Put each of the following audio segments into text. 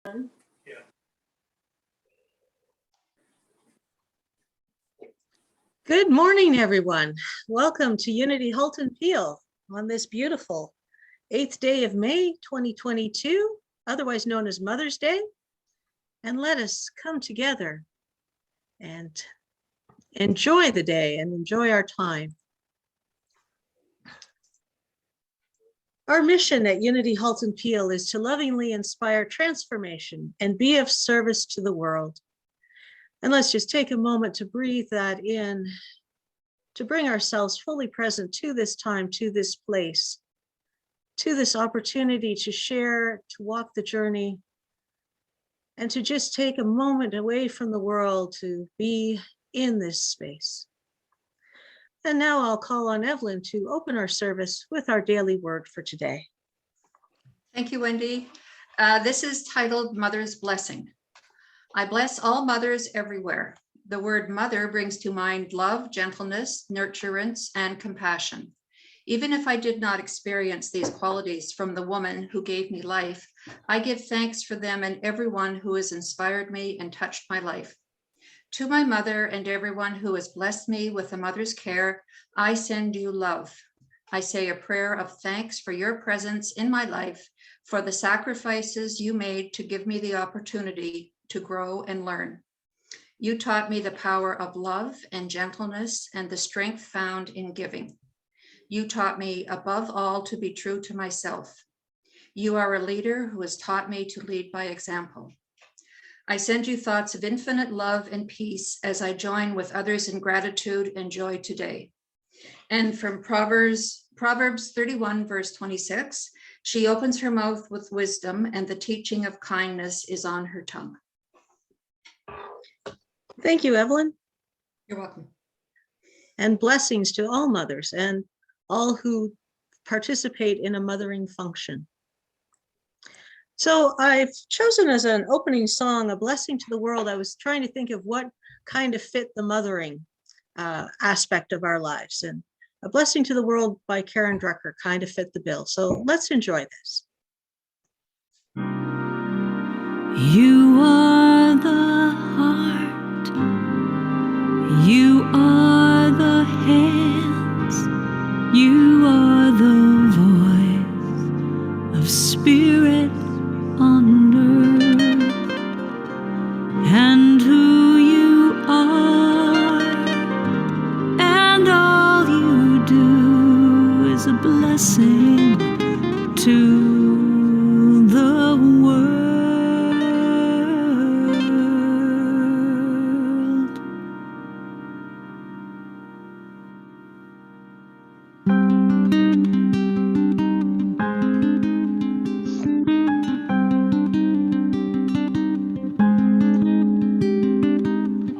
Good morning, everyone. Welcome to Unity Halton Peel on this beautiful 8th day of May 2022, otherwise known as Mother's Day. And let us come together and enjoy the day and enjoy our time. Our mission at Unity Halton Peel is to lovingly inspire transformation and be of service to the world. And let's just take a moment to breathe that in, to bring ourselves fully present to this time, to this place, to this opportunity to share, to walk the journey, and to just take a moment away from the world to be in this space. And now I'll call on Evelyn to open our service with our daily word for today. Thank you, Wendy. This is titled Mother's Blessing. I bless all mothers everywhere. The word mother brings to mind love, gentleness, nurturance, and compassion. Even if I did not experience these qualities from the woman who gave me life, I give thanks for them and everyone who has inspired me and touched my life. To my mother and everyone who has blessed me with a mother's care, I send you love. I say a prayer of thanks for your presence in my life, for the sacrifices you made to give me the opportunity to grow and learn. You taught me the power of love and gentleness and the strength found in giving. You taught me above all to be true to myself. You are a leader who has taught me to lead by example. I send you thoughts of infinite love and peace as I join with others in gratitude and joy today. And from Proverbs 31, verse 26, she opens her mouth with wisdom and the teaching of kindness is on her tongue. Thank you, Evelyn. You're welcome. And blessings to all mothers and all who participate in a mothering function. So I've chosen as an opening song, A Blessing to the World. I was trying to think of what kind of fit the mothering aspect of our lives. And A Blessing to the World by Karen Drucker kind of fit the bill. So let's enjoy this. You are the heart. You are the hands, you are the voice of spirit on earth, and who you are, and all you do is a blessing to the world.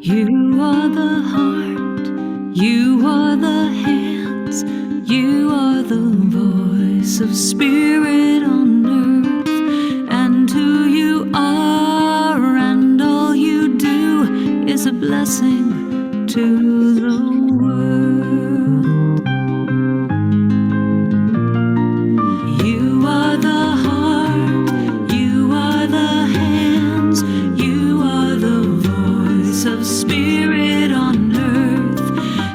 You are the heart, you are the hands, you are the voice of spirit on earth, and who you are and all you do is a blessing to the world. You are the heart, you are the hands, you are the voice of spirit on earth,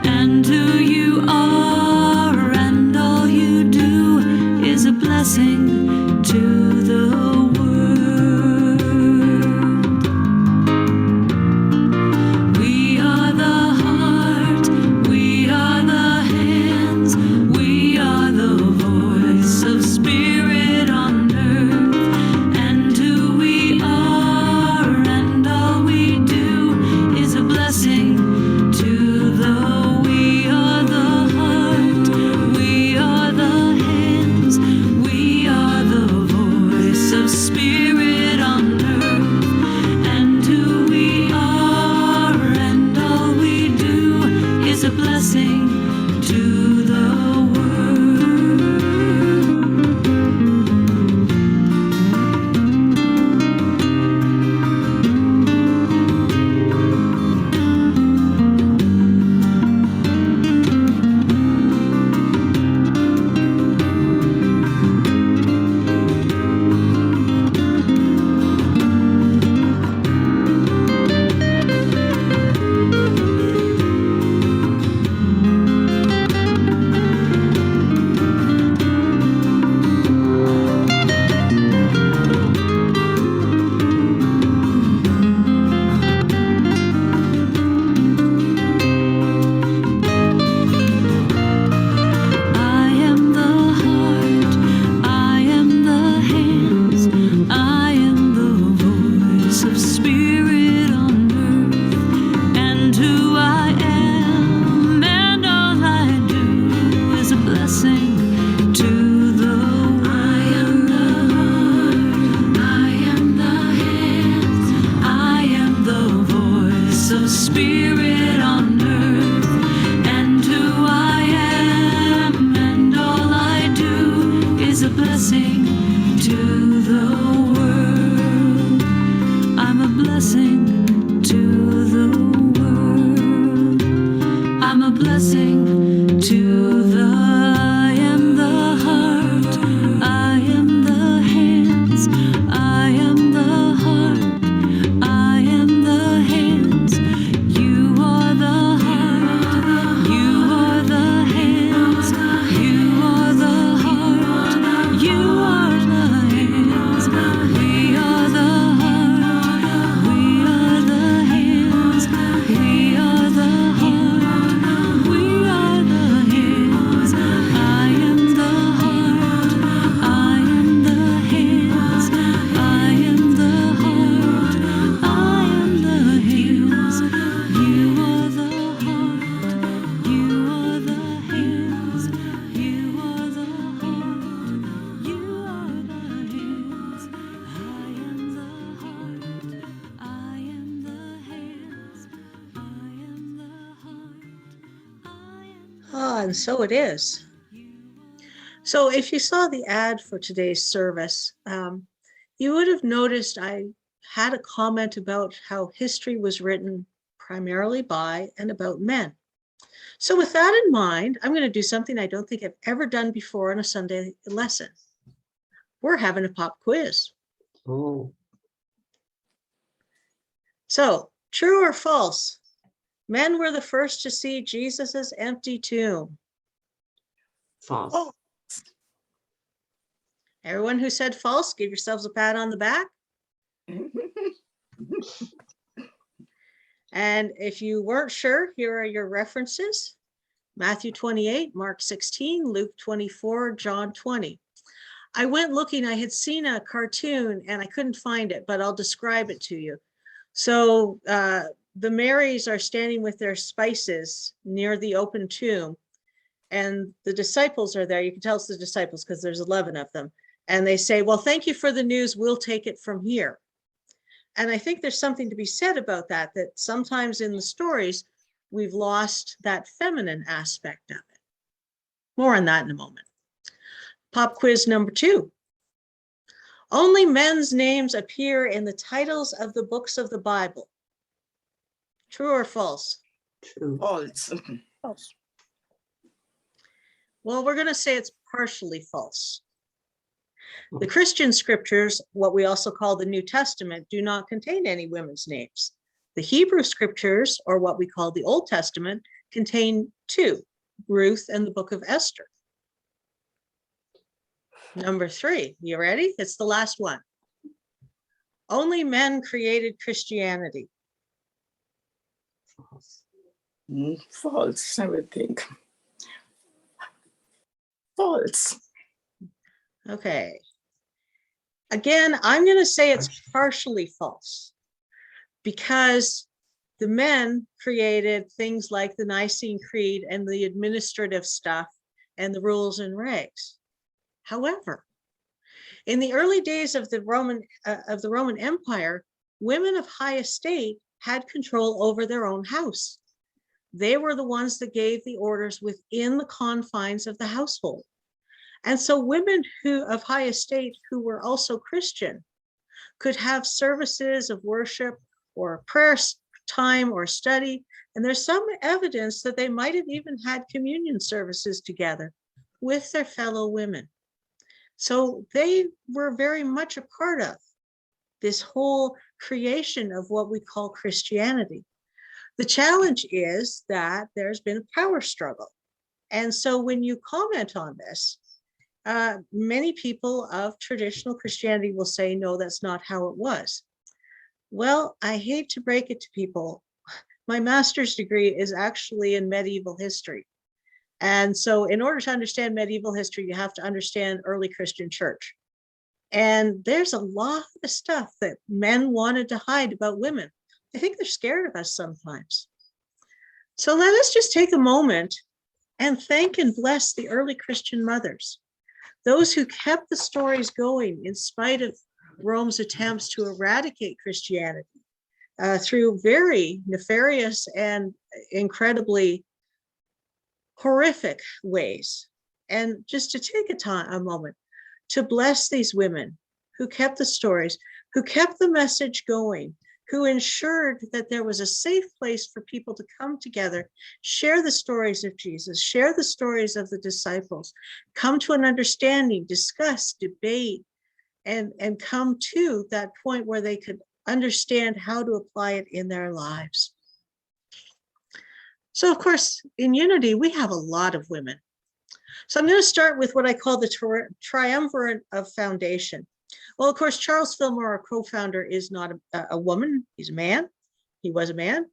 and who you are and all you do is a blessing to the world. We are the heart. And so it is. So if you saw the ad for today's service, you would have noticed I had a comment about how history was written primarily by and about men. So with that in mind, I'm going to do something I don't think I've ever done before in a Sunday lesson. We're having a pop quiz. Oh, So, true or false? Men were the first to see Jesus's empty tomb. false. Oh. Everyone who said false, give yourselves a pat on the back. And if you weren't sure, here are your references. Matthew 28, Mark 16, Luke 24, John 20. I went looking, I had seen a cartoon and I couldn't find it, but I'll describe it to you. So the Marys are standing with their spices near the open tomb, and the disciples are there. You can tell it's the disciples because there's 11 of them. And they say, well, thank you for the news. We'll take it from here. And I think there's something to be said about that, that sometimes in the stories, we've lost that feminine aspect of it. More on that in a moment. Pop quiz number 2. Only men's names appear in the titles of the books of the Bible. True or false? True. False. Well, we're going to say it's partially false. The Christian scriptures, what we also call the New Testament, do not contain any women's names. The Hebrew scriptures, or what we call the Old Testament, contain 2, Ruth and the book of Esther. Number 3, you ready? It's the last one. Only men created Christianity. False. False, I would think. False. Okay. Again, I'm going to say it's partially false because the men created things like the Nicene Creed and the administrative stuff and the rules and regs. However, in the early days of the Roman Empire, women of high estate had control over their own house. They were the ones that gave the orders within the confines of the household. And so women of high estate who were also Christian could have services of worship or prayer time or study. And there's some evidence that they might have even had communion services together with their fellow women. So they were very much a part of this whole creation of what we call Christianity. The challenge is that there's been a power struggle. And so when you comment on this, many people of traditional Christianity will say, no, that's not how it was. Well, I hate to break it to people. My master's degree is actually in medieval history. And so in order to understand medieval history, you have to understand early Christian church. And there's a lot of stuff that men wanted to hide about women. I think they're scared of us sometimes. So let us just take a moment and thank and bless the early Christian mothers, those who kept the stories going in spite of Rome's attempts to eradicate Christianity through very nefarious and incredibly horrific ways. And just to take a moment to bless these women who kept the stories, who kept the message going, who ensured that there was a safe place for people to come together, share the stories of Jesus, share the stories of the disciples, come to an understanding, discuss, debate, and come to that point where they could understand how to apply it in their lives. So of course, in Unity, we have a lot of women. So I'm going to start with what I call the triumvirate of foundation. Well, of course, Charles Fillmore, our co-founder, is not a woman. He's a man. He was a man.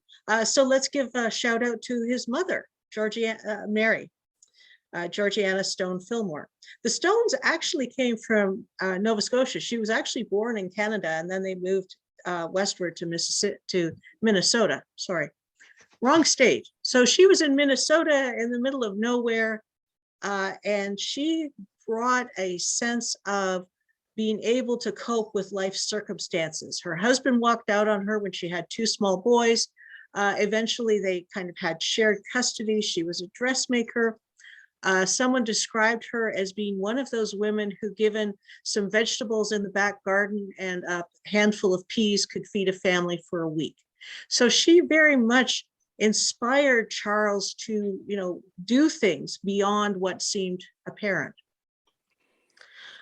So let's give a shout out to his mother, Georgiana Stone Fillmore. The Stones actually came from Nova Scotia. She was actually born in Canada, and then they moved westward to Minnesota. Sorry, wrong state. So she was in Minnesota in the middle of nowhere, and she brought a sense of being able to cope with life circumstances. Her husband walked out on her when she had 2 small boys. Eventually, they kind of had shared custody. She was a dressmaker. Someone described her as being one of those women who, given some vegetables in the back garden and a handful of peas, could feed a family for a week. So she very much inspired Charles to, do things beyond what seemed apparent.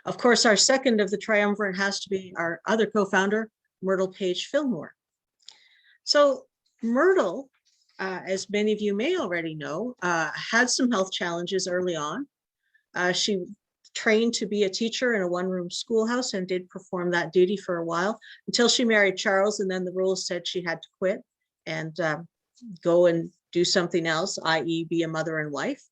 Of course, our second of the triumvirate has to be our other co-founder, Myrtle Page Fillmore. So Myrtle, as many of you may already know, had some health challenges early on. She trained to be a teacher in a one-room schoolhouse and did perform that duty for a while until she married Charles, and then the rules said she had to quit and go and do something else, i.e. be a mother and wife.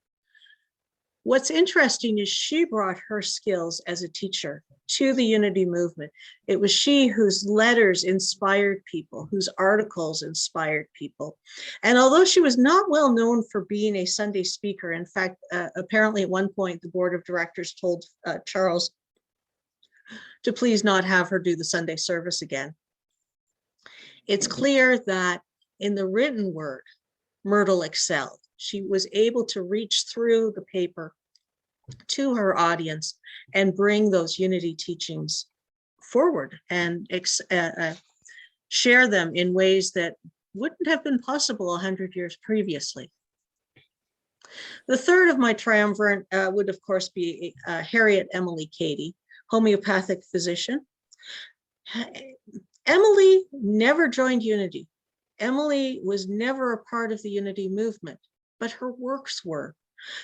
What's interesting is she brought her skills as a teacher to the Unity movement. It was she whose letters inspired people, whose articles inspired people. And although she was not well known for being a Sunday speaker, in fact, apparently at one point, the board of directors told Charles to please not have her do the Sunday service again. It's clear that in the written word, Myrtle excelled. She was able to reach through the paper to her audience and bring those Unity teachings forward and share them in ways that wouldn't have been possible 100 years previously. The third of my triumvirate would, of course, be Harriet Emily Cady, homeopathic physician. Emily never joined Unity. Emily was never a part of the Unity movement, but her works were,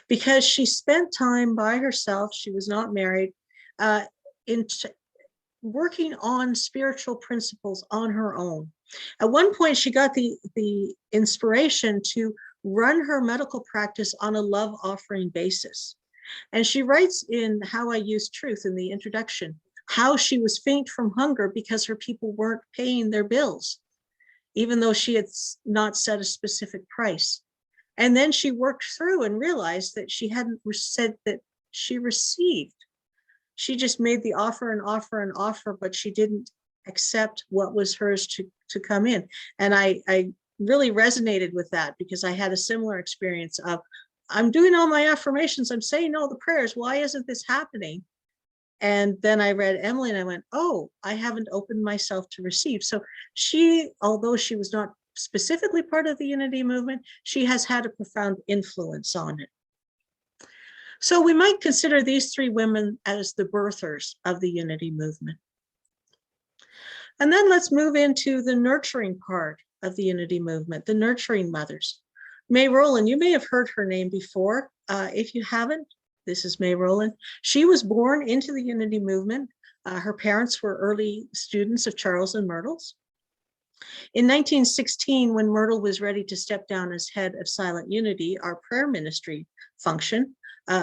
because she spent time by herself. She was not married, in working on spiritual principles on her own. At one point, she got the inspiration to run her medical practice on a love offering basis. And she writes in How I Use Truth in the introduction, how she was faint from hunger because her people weren't paying their bills, even though she had not set a specific price. And then she worked through and realized that she hadn't said that she received. She just made the offer and offer and offer, but she didn't accept what was hers to come in. And I really resonated with that, because I had a similar experience of, I'm doing all my affirmations, I'm saying all the prayers, why isn't this happening? And then I read Emily and I went, oh, I haven't opened myself to receive. So she, although she was not specifically part of the Unity movement, she has had a profound influence on it. So we might consider these three women as the birthers of the Unity movement. And then let's move into the nurturing part of the Unity movement, the nurturing mothers. May Rowland, you may have heard her name before. If you haven't, this is May Rowland. She was born into the Unity movement. Her parents were early students of Charles and Myrtle's. In 1916, when Myrtle was ready to step down as head of Silent Unity, our prayer ministry function,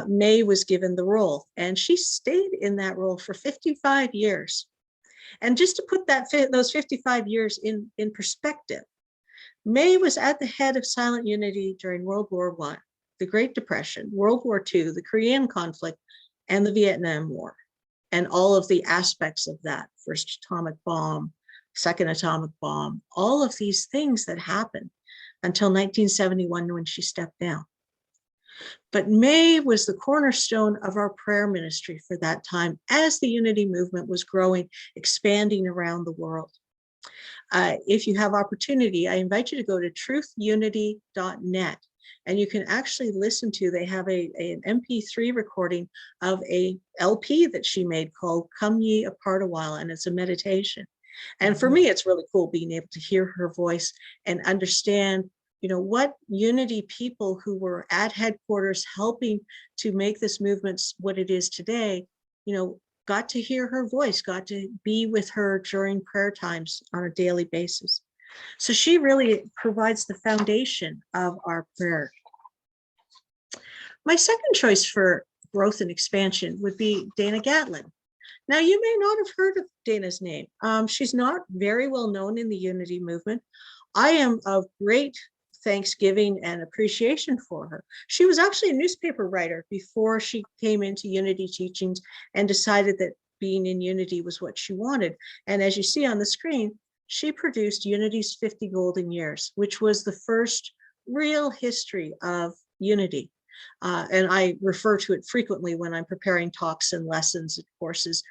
May was given the role, and she stayed in that role for 55 years. And just to put those 55 years in perspective, May was at the head of Silent Unity during World War I, the Great Depression, World War II, the Korean conflict, and the Vietnam War, and all of the aspects of that, first atomic bomb, second atomic bomb, all of these things that happened until 1971 when she stepped down. But May was the cornerstone of our prayer ministry for that time as the Unity movement was growing, expanding around the world. If you have opportunity, I invite you to go to truthunity.net, and you can actually listen to, they have an MP3 recording of a LP that she made called Come Ye Apart a While, and it's a meditation. And for me, it's really cool being able to hear her voice and understand, what Unity people who were at headquarters helping to make this movement what it is today, got to hear her voice, got to be with her during prayer times on a daily basis. So she really provides the foundation of our prayer. My second choice for growth and expansion would be Dana Gatlin. Now, you may not have heard of Dana's name. She's not very well known in the Unity movement. I am of great thanksgiving and appreciation for her. She was actually a newspaper writer before she came into Unity teachings and decided that being in Unity was what she wanted. And as you see on the screen, she produced Unity's 50 Golden Years, which was the first real history of Unity. And I refer to it frequently when I'm preparing talks and lessons and courses,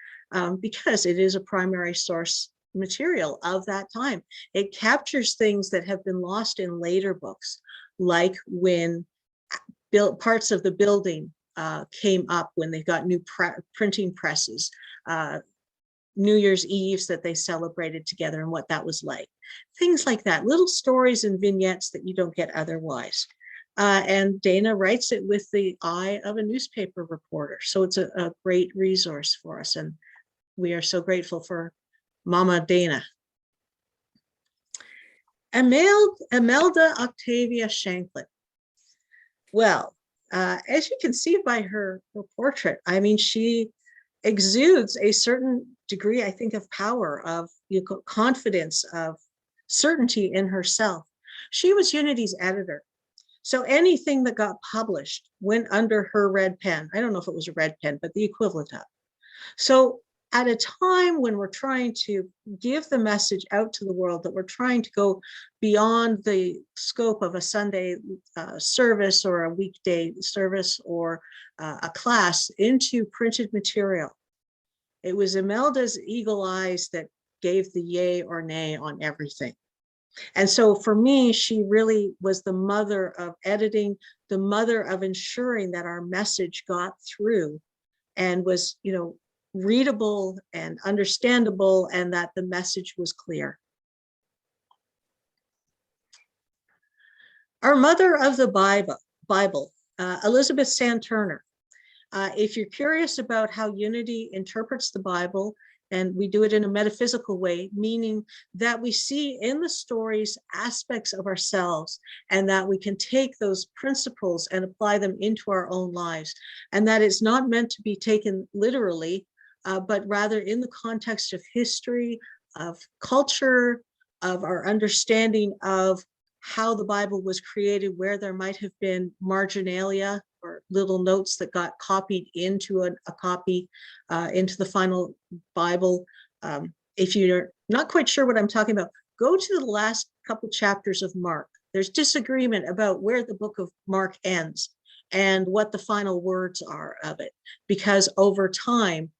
because it is a primary source material of that time. It captures things that have been lost in later books, like when parts of the building came up, when they got new printing presses, New Year's Eves that they celebrated together and what that was like. Things like that, little stories and vignettes that you don't get otherwise. And Dana writes it with the eye of a newspaper reporter. So it's a great resource for us. And we are so grateful for Mama Dana. Imelda Octavia Shanklin. Well, as you can see by her portrait, I mean, she exudes a certain degree, I think, of power, of confidence, of certainty in herself. She was Unity's editor. So anything that got published went under her red pen. I don't know if it was a red pen, but the equivalent of. So at a time when we're trying to give the message out to the world, that we're trying to go beyond the scope of a Sunday service or a weekday service or a class into printed material, it was Imelda's eagle eyes that gave the yay or nay on everything. And so for me, she really was the mother of editing, the mother of ensuring that our message got through and was, readable and understandable, and that the message was clear. Our mother of the Bible, Elizabeth Sand Turner. If you're curious about how Unity interprets the Bible, and we do it in a metaphysical way, meaning that we see in the stories aspects of ourselves, and that we can take those principles and apply them into our own lives, and that it's not meant to be taken literally, but rather in the context of history, of culture, of our understanding of how the Bible was created, where there might have been marginalia or little notes that got copied into a copy, into the final Bible. If you're not quite sure what I'm talking about, go to the last couple chapters of Mark. There's disagreement about where the book of Mark ends and what the final words are of it, because over time,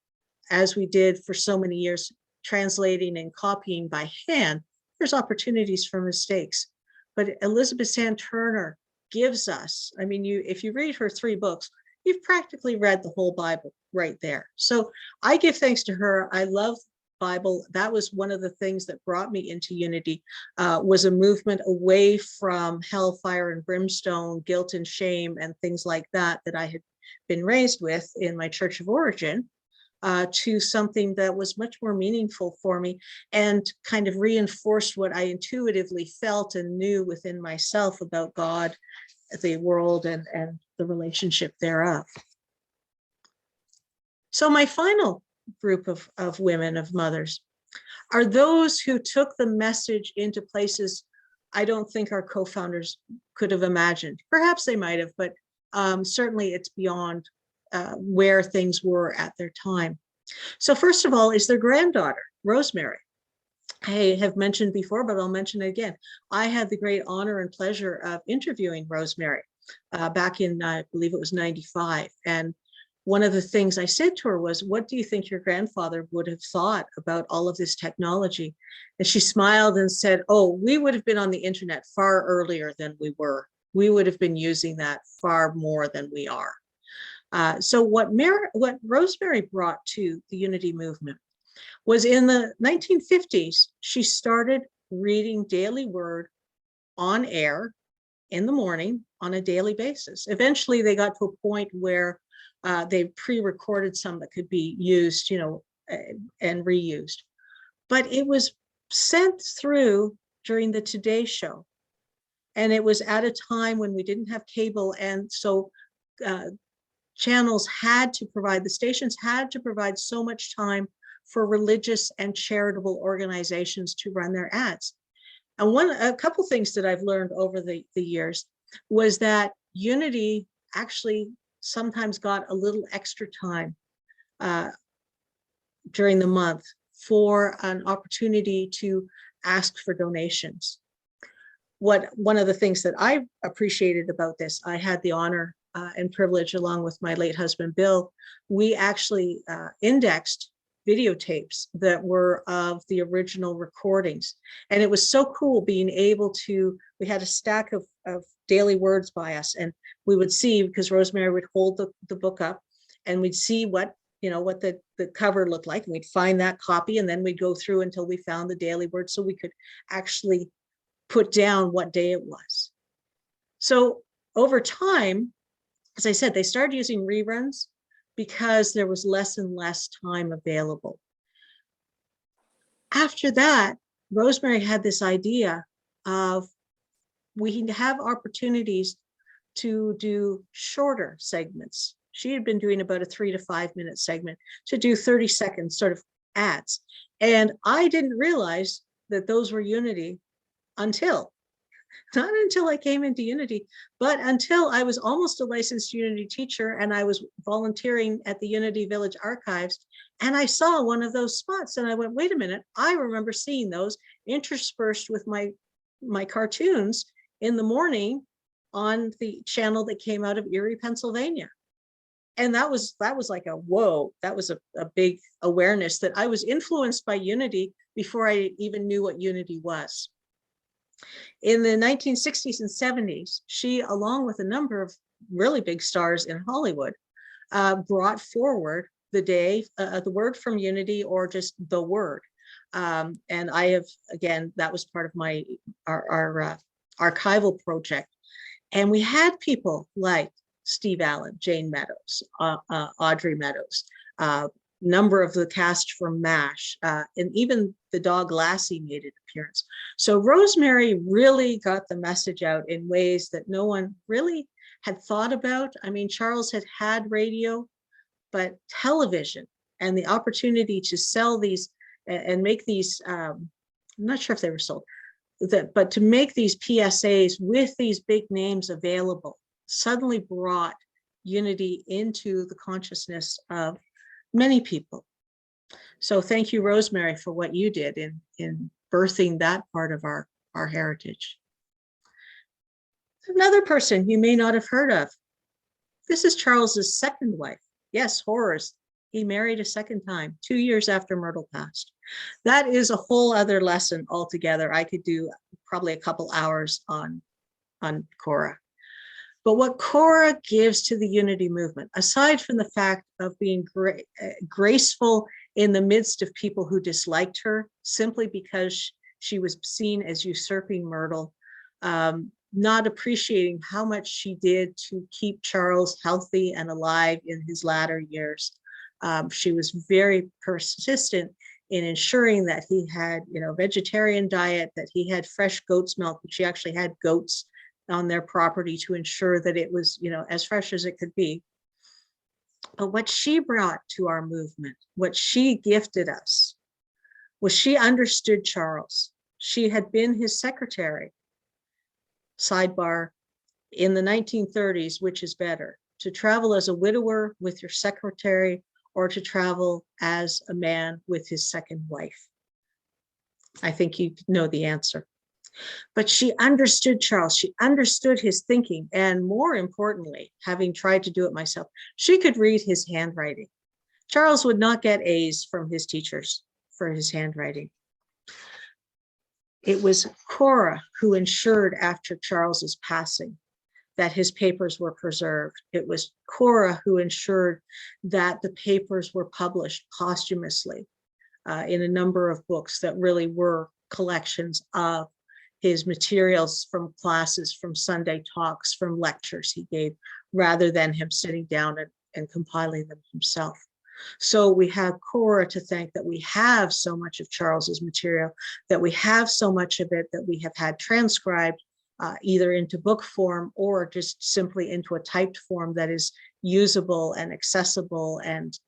as we did for so many years, translating and copying by hand, there's opportunities for mistakes. But Elizabeth Sand Turner gives us, I mean, if you read her 3 books, you've practically read the whole Bible right there. So I give thanks to her. I love the Bible. That was one of the things that brought me into Unity, was a movement away from hellfire and brimstone, guilt and shame, and things like that I had been raised with in my church of origin, to something that was much more meaningful for me and kind of reinforced what I intuitively felt and knew within myself about God, the world, and the relationship thereof. So my final group of women, of mothers, are those who took the message into places I don't think our co-founders could have imagined. Perhaps they might have, but certainly it's beyond where things were at their time. So first of all is their granddaughter, Rosemary. I have mentioned before, but I'll mention it again. I had the great honor and pleasure of interviewing Rosemary back in, I believe it was 95. And one of the things I said to her was, what do you think your grandfather would have thought about all of this technology? And she smiled and said, oh, we would have been on the internet far earlier than we were. We would have been using that far more than we are. So what Rosemary brought to the Unity movement was, in the 1950s, she started reading Daily Word on air in the morning on a daily basis. Eventually, they got to a point where they pre-recorded some that could be used, and reused. But it was sent through during the Today Show. And it was at a time when we didn't have cable. And so channels had to provide, the stations had to provide so much time for religious and charitable organizations to run their ads. And a couple things that I've learned over the years was that Unity actually sometimes got a little extra time during the month for an opportunity to ask for donations. One of the things that I appreciated about this, I had the honor and privilege, along with my late husband, Bill, we actually indexed videotapes that were of the original recordings. And it was so cool being able to, we had a stack of daily words by us, and we would see, because Rosemary would hold the book up, and we'd see what the cover looked like, and we'd find that copy, and then we'd go through until we found the daily word, so we could actually put down what day it was. So over time, as I said, they started using reruns because there was less and less time available. After that, Rosemary had this idea of, we need to have opportunities to do shorter segments. She had been doing about a 3 to 5 minute segment, to do 30-second sort of ads. And I didn't realize that those were Unity not until I came into Unity, but until I was almost a licensed Unity teacher, and I was volunteering at the Unity Village Archives, and I saw one of those spots, and I went, wait a minute, I remember seeing those interspersed with my cartoons in the morning on the channel that came out of Erie, Pennsylvania. And that was like a whoa, that was a big awareness that I was influenced by Unity before I even knew what Unity was. In the 1960s and 70s, she, along with a number of really big stars in Hollywood, brought forward the day, the word from Unity, or just the word. And I have, again, that was part of our archival project. And we had people like Steve Allen, Jane Meadows, Audrey Meadows, number of the cast from MASH, and even the dog Lassie made an appearance. So Rosemary really got the message out in ways that no one really had thought about. I mean, Charles had radio, but television and the opportunity to sell these and make these, I'm not sure if they were sold, but to make these PSAs with these big names available suddenly brought Unity into the consciousness of many people. So thank you, Rosemary, for what you did in birthing that part of our heritage. Another person you may not have heard of. This is Charles's second wife. Yes, Horace. He married a second time, 2 years after Myrtle passed. That is a whole other lesson altogether. I could do probably a couple hours on Cora. But what Cora gives to the Unity movement, aside from the fact of being graceful in the midst of people who disliked her simply because she was seen as usurping Myrtle, not appreciating how much she did to keep Charles healthy and alive in his latter years. She was very persistent in ensuring that he had, vegetarian diet, that he had fresh goat's milk, which she actually had goats on their property to ensure that it was, as fresh as it could be. But what she brought to our movement, what she gifted us, was she understood Charles. She had been his secretary. Sidebar, in the 1930s, which is better, to travel as a widower with your secretary or to travel as a man with his second wife? I think you know the answer. But she understood Charles, she understood his thinking, and more importantly, having tried to do it myself, she could read his handwriting. Charles would not get A's from his teachers for his handwriting. It was Cora who ensured after Charles's passing that his papers were preserved. It was Cora who ensured that the papers were published posthumously in a number of books that really were collections of his materials from classes, from Sunday talks, from lectures he gave, rather than him sitting down and compiling them himself. So we have Cora to thank that we have so much of Charles's material, that we have so much of it that we have had transcribed either into book form or just simply into a typed form that is usable and accessible and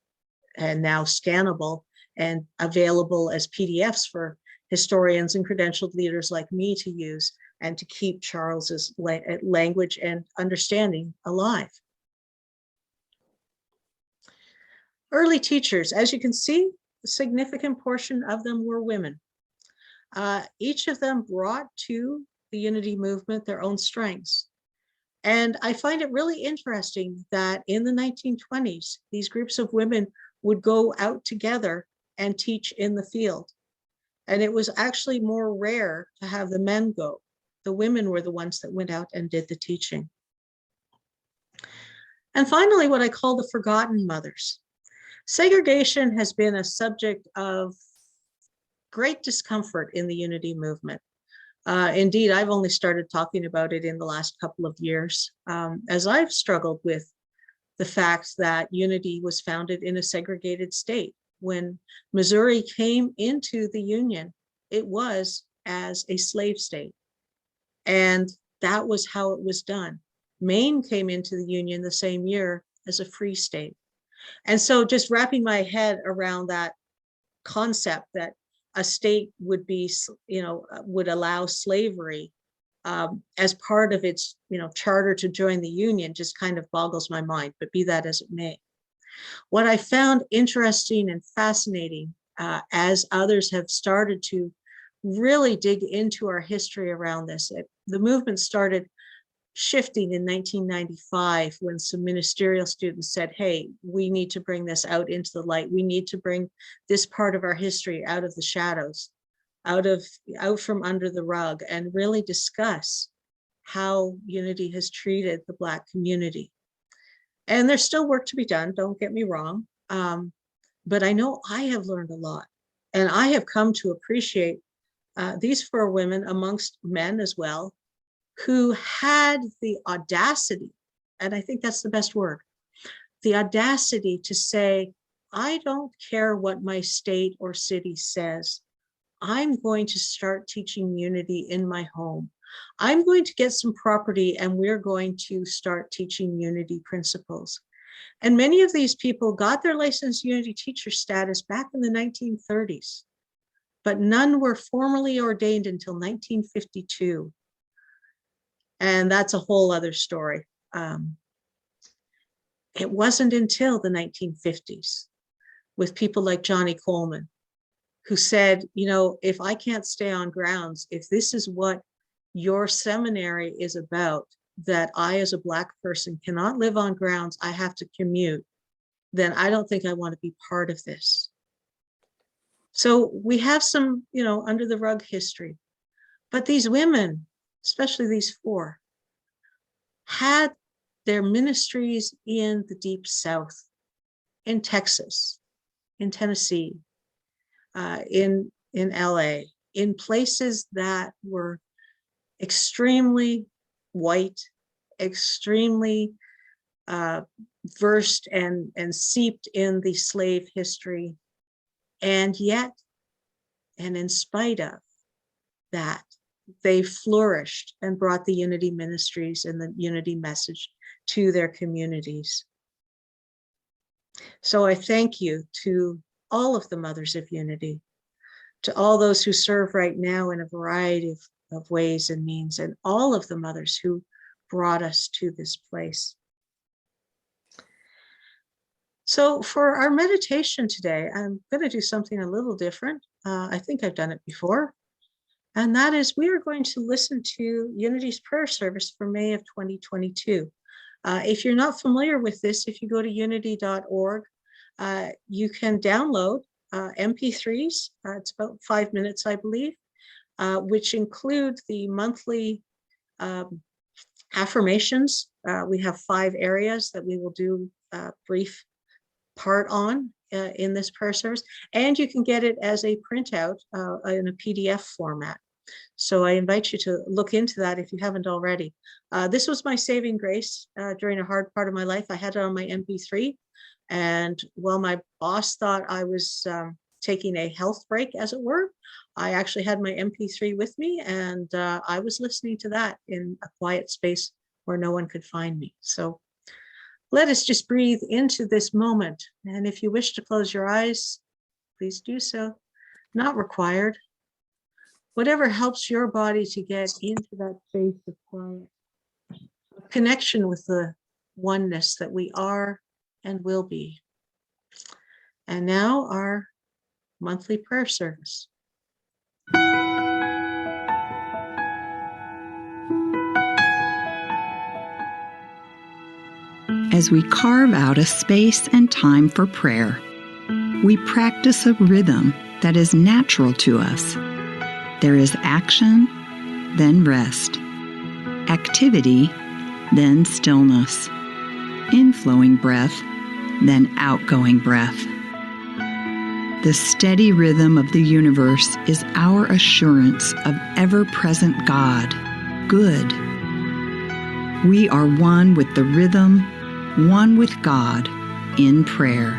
now scannable and available as PDFs for historians and credentialed leaders like me to use and to keep Charles's language and understanding alive. Early teachers, as you can see, a significant portion of them were women. Each of them brought to the Unity movement their own strengths. And I find it really interesting that in the 1920s, these groups of women would go out together and teach in the field. And it was actually more rare to have the men go. The women were the ones that went out and did the teaching. And finally, what I call the forgotten mothers. Segregation has been a subject of great discomfort in the unity movement. Indeed, I've only started talking about it in the last couple of years, as I've struggled with the fact that unity was founded in a segregated state. When Missouri came into the Union, it was as a slave state. And that was how it was done. Maine came into the Union the same year as a free state. And so just wrapping my head around that concept that a state would be, would allow slavery as part of its, charter to join the Union just kind of boggles my mind, but be that as it may. What I found interesting and fascinating as others have started to really dig into our history around this, the movement started shifting in 1995 when some ministerial students said, hey, we need to bring this out into the light. We need to bring this part of our history out of the shadows, out from under the rug, and really discuss how unity has treated the Black community. And there's still work to be done, don't get me wrong. But I know I have learned a lot, and I have come to appreciate these four women amongst men as well, who had the audacity, and I think that's the best word, the audacity to say, I don't care what my state or city says. I'm going to start teaching unity in my home. I'm going to get some property and we're going to start teaching unity principles. And many of these people got their licensed unity teacher status back in the 1930s, but none were formally ordained until 1952. And that's a whole other story. It wasn't until the 1950s with people like Johnny Coleman, who said, if I can't stay on grounds, if this is what your seminary is about, that I as a Black person cannot live on grounds, I have to commute, then I don't think I want to be part of this. So we have some, under the rug history, but these women, especially these four, had their ministries in the Deep South, in Texas, in Tennessee, in LA, in places that were extremely white, extremely versed and seeped in the slave history. And yet, and in spite of that, they flourished and brought the unity ministries and the unity message to their communities. So I thank you to all of the mothers of unity, to all those who serve right now in a variety of ways and means, and all of the mothers who brought us to this place. So for our meditation today, I'm going to do something a little different. I think I've done it before. And that is, we are going to listen to Unity's prayer service for May of 2022. If you're not familiar with this, if you go to unity.org, you can download MP3s. It's about 5 minutes, I believe, which include the monthly affirmations. We have 5 areas that we will do a brief part on in this prayer service, and you can get it as a printout in a PDF format. So I invite you to look into that if you haven't already. This was my saving grace during a hard part of my life. I had it on my MP3, and while my boss thought I was taking a health break, as it were, I actually had my MP3 with me, and I was listening to that in a quiet space where no one could find me. So let us just breathe into this moment. And if you wish to close your eyes, please do so. Not required. Whatever helps your body to get into that space of quiet, a connection with the oneness that we are and will be. And now our monthly prayer service. As we carve out a space and time for prayer, we practice a rhythm that is natural to us. There is action, then rest, activity, then stillness, inflowing breath, then outgoing breath. The steady rhythm of the universe is our assurance of ever-present God, good. We are one with the rhythm, one with God in prayer.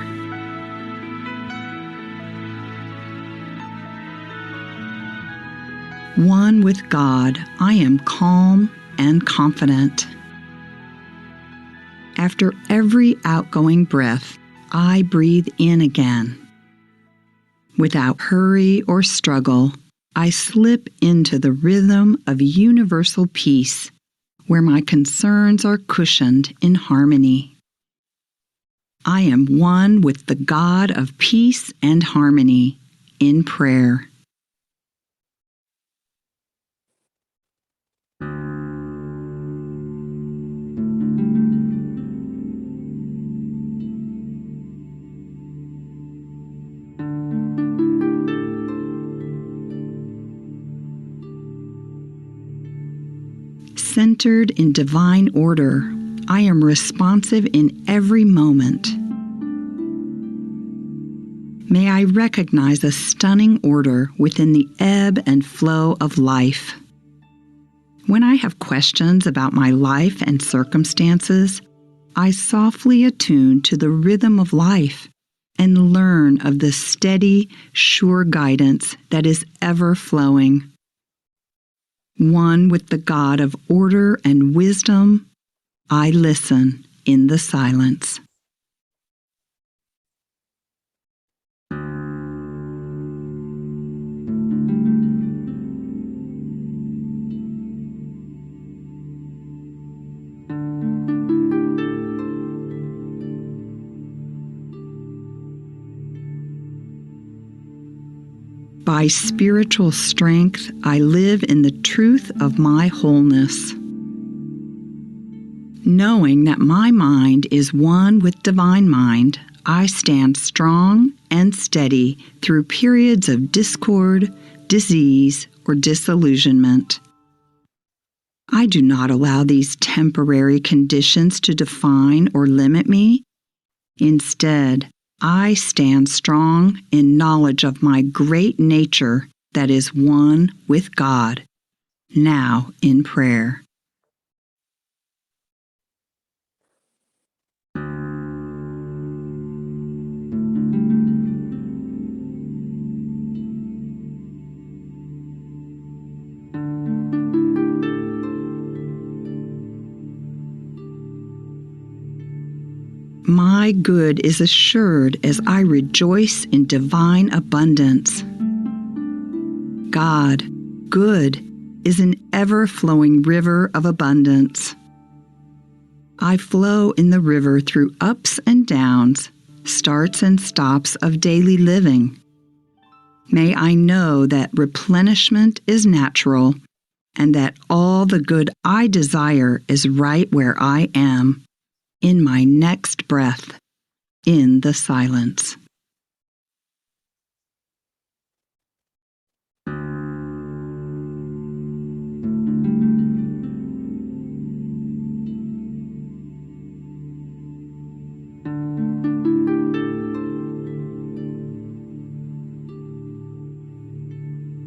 One with God, I am calm and confident. After every outgoing breath, I breathe in again. Without hurry or struggle, I slip into the rhythm of universal peace, where my concerns are cushioned in harmony. I am one with the God of peace and harmony in prayer. Centered in divine order, I am responsive in every moment. May I recognize a stunning order within the ebb and flow of life. When I have questions about my life and circumstances, I softly attune to the rhythm of life and learn of the steady, sure guidance that is ever flowing. One with the God of order and wisdom, I listen in the silence. By spiritual strength, I live in the truth of my wholeness. Knowing that my mind is one with divine mind, I stand strong and steady through periods of discord, disease, or disillusionment. I do not allow these temporary conditions to define or limit me. Instead, I stand strong in knowledge of my great nature that is one with God, now in prayer. My good is assured as I rejoice in divine abundance. God, good, is an ever-flowing river of abundance. I flow in the river through ups and downs, starts and stops of daily living. May I know that replenishment is natural and that all the good I desire is right where I am, in my next breath, in the silence.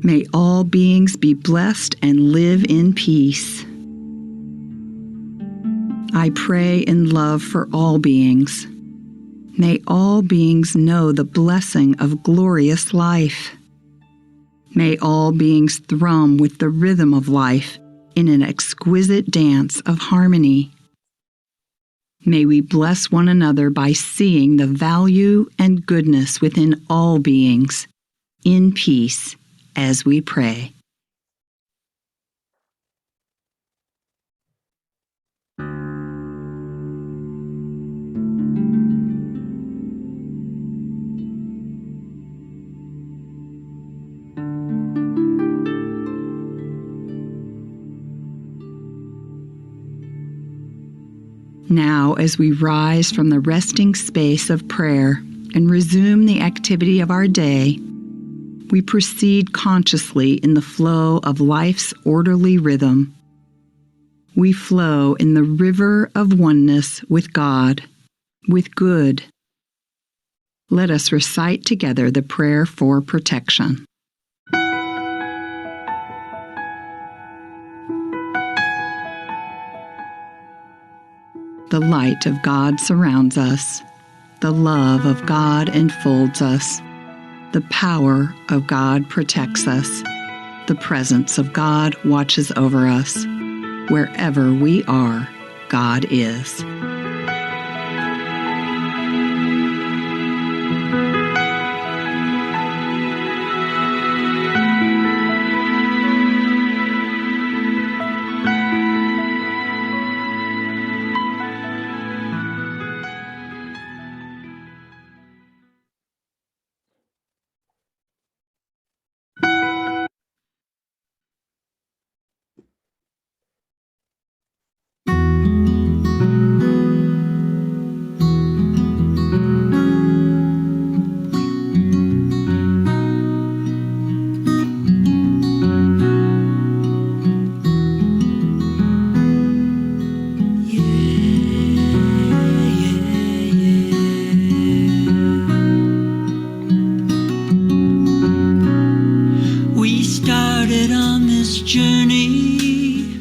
May all beings be blessed and live in peace. I pray in love for all beings. May all beings know the blessing of glorious life. May all beings thrum with the rhythm of life in an exquisite dance of harmony. May we bless one another by seeing the value and goodness within all beings, in peace, as we pray. Now, as we rise from the resting space of prayer and resume the activity of our day, we proceed consciously in the flow of life's orderly rhythm. We flow in the river of oneness with God, with good. Let us recite together the prayer for protection. The light of God surrounds us. The love of God enfolds us. The power of God protects us. The presence of God watches over us. Wherever we are, God is. We started on this journey,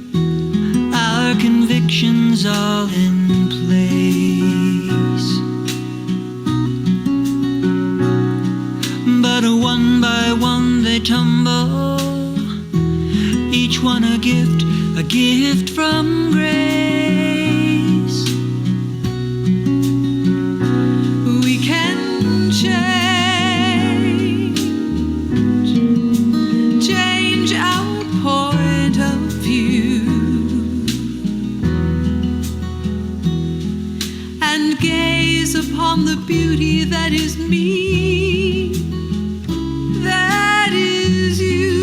our convictions all in place. But one by one they tumble, each one a gift from grace. We can change our point of view and gaze upon the beauty that is me, that is you.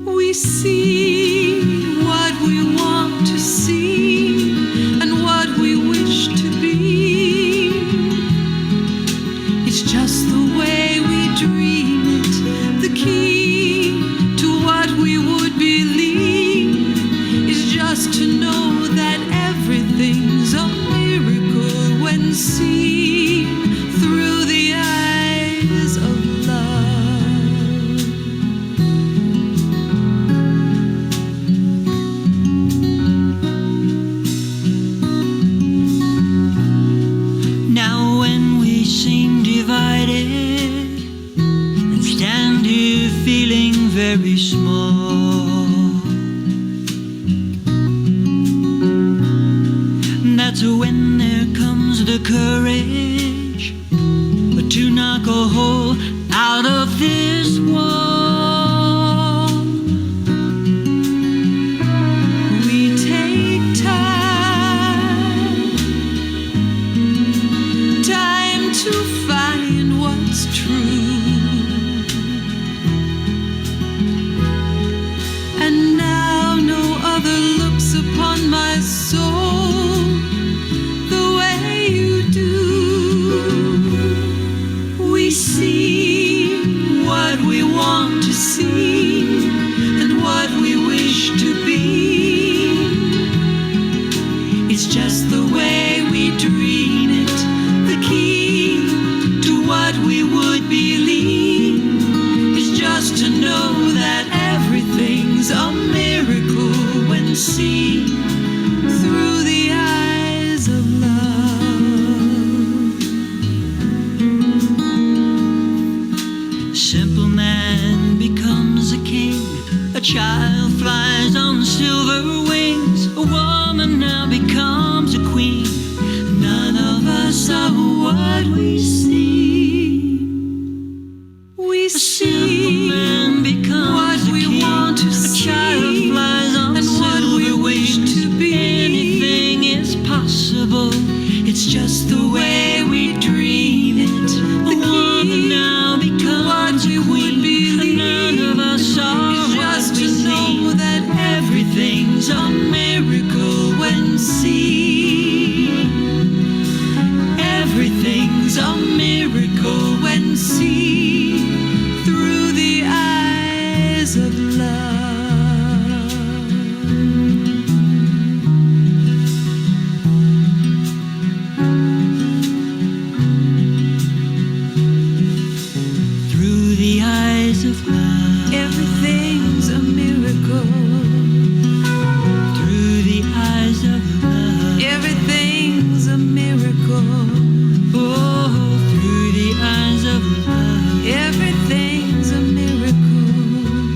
We see what we want to see and what we wish to be. It's just the way we dream it. The key to what we would believe is just to know that everything's a miracle when seen through the eyes of love. Now when we seem divided and stand here feeling very small, that's when there comes the courage to knock a hole out of this wall. We take time to find what's true. And now no other looks upon my soul the way you do. We see what we want to see and what we wish to be. It's just the way we dream it. The key to what we would believe is just to know that everything's a miracle when seen through the eyes of love. Simple man becomes a king, a child flies on silver wings, a woman now becomes a queen. None of us are what we see. We see what we want to see, a child flies on and what we wish to be. Anything is possible. It's just the way we dream it. A woman now becomes a queen. None of us are what we see. of love. Through the eyes of love, everything's a miracle. Through the eyes of love, everything's a miracle. Oh, through the eyes of love, everything's a miracle.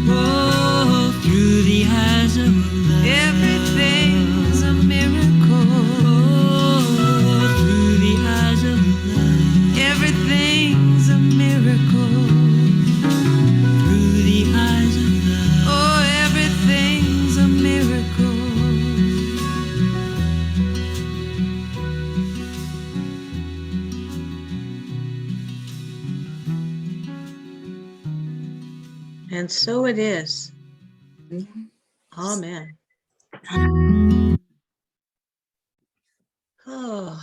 Oh, through the eyes of love, everything's a miracle. Oh, through the eyes of love, everything's a miracle. Through the eyes of love, oh, everything's a miracle. And so it is. Mhm. Amen. Oh,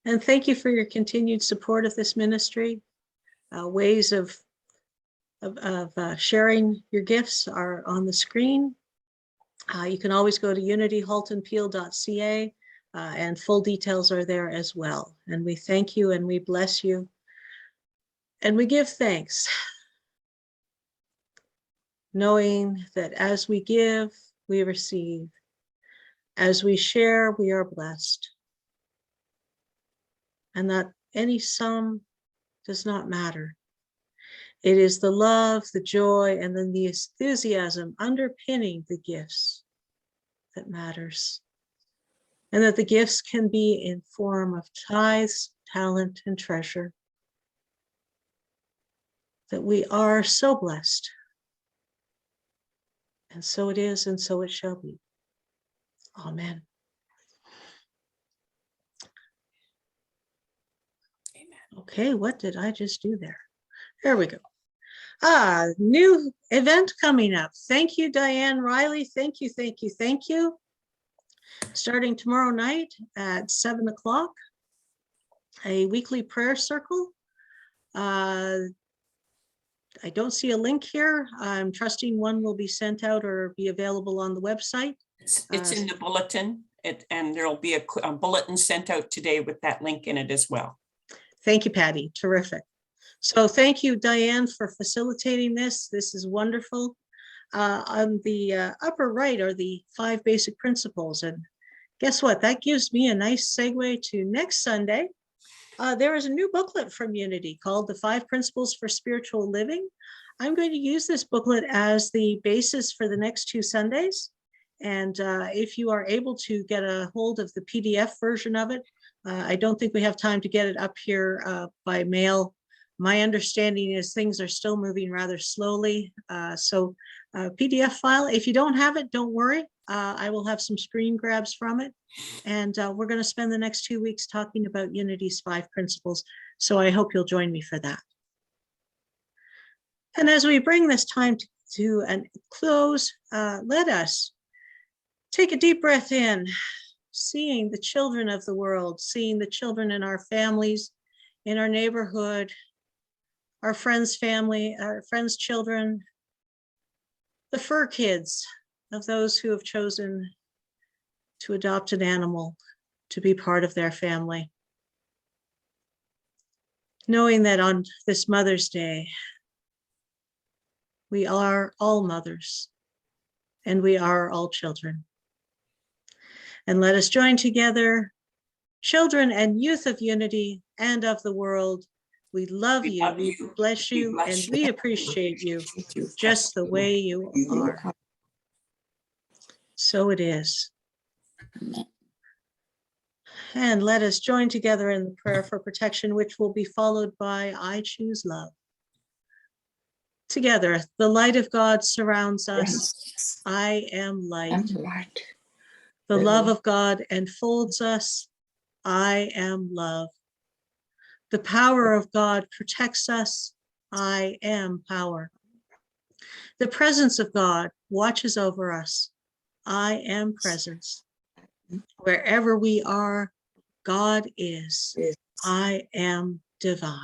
and thank you for your continued support of this ministry. Ways of sharing your gifts are on the screen. You can always go to unityhaltonpeel.ca, and full details are there as well. And we thank you and we bless you. And we give thanks, knowing that as we give, we receive. As we share, we are blessed. And that any sum does not matter. It is the love, the joy, and then the enthusiasm underpinning the gifts that matters. And that the gifts can be in form of tithes, talent, and treasure. That we are so blessed. And so it is, and so it shall be. Amen. Okay, what did I just do there? There we go. New event coming up. Thank you, Diane Riley. Thank you, thank you, thank you. Starting tomorrow night at 7 o'clock, a weekly prayer circle. I don't see a link here. I'm trusting one will be sent out or be available on the website. It's in the bulletin, and there'll be a bulletin sent out today with that link in it as well. Thank you, Patty. Terrific. So thank you, Diane, for facilitating this. This is wonderful. On the upper right are the 5 basic principles. And guess what? That gives me a nice segue to next Sunday. There is a new booklet from Unity called The 5 Principles for Spiritual Living. I'm going to use this booklet as the basis for the next 2 Sundays. And if you are able to get a hold of the PDF version of it, I don't think we have time to get it up here by mail. My understanding is things are still moving rather slowly. So PDF file, if you don't have it, don't worry. I will have some screen grabs from it. And we're going to spend the next 2 weeks talking about Unity's 5 principles. So I hope you'll join me for that. And as we bring this time to a close, let us take a deep breath in, seeing the children of the world, seeing the children in our families, in our neighborhood, our friends' family, our friends' children, the fur kids of those who have chosen to adopt an animal to be part of their family. Knowing that on this Mother's Day, we are all mothers and we are all children. And let us join together, children and youth of Unity and of the world. We love you, we bless you, and we appreciate you just the way you are. So it is. And let us join together in the prayer for protection, which will be followed by I choose love. Together, the light of God surrounds us. I am light. The love of God enfolds us. I am love. The power of God protects us. I am power. The presence of God watches over us. I am presence. Wherever we are, God is. I am divine.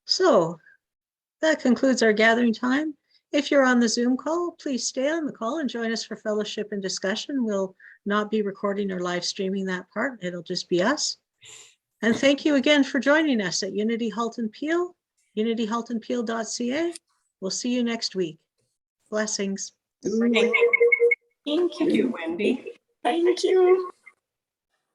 So that concludes our gathering time. If you're on the Zoom call, please stay on the call and join us for fellowship and discussion. We'll not be recording or live streaming that part. It'll just be us. And thank you again for joining us at Unity Halton Peel, unityhaltonpeel.ca. We'll see you next week. Blessings. Thank you. Thank Thank you, you. Wendy. Thank you.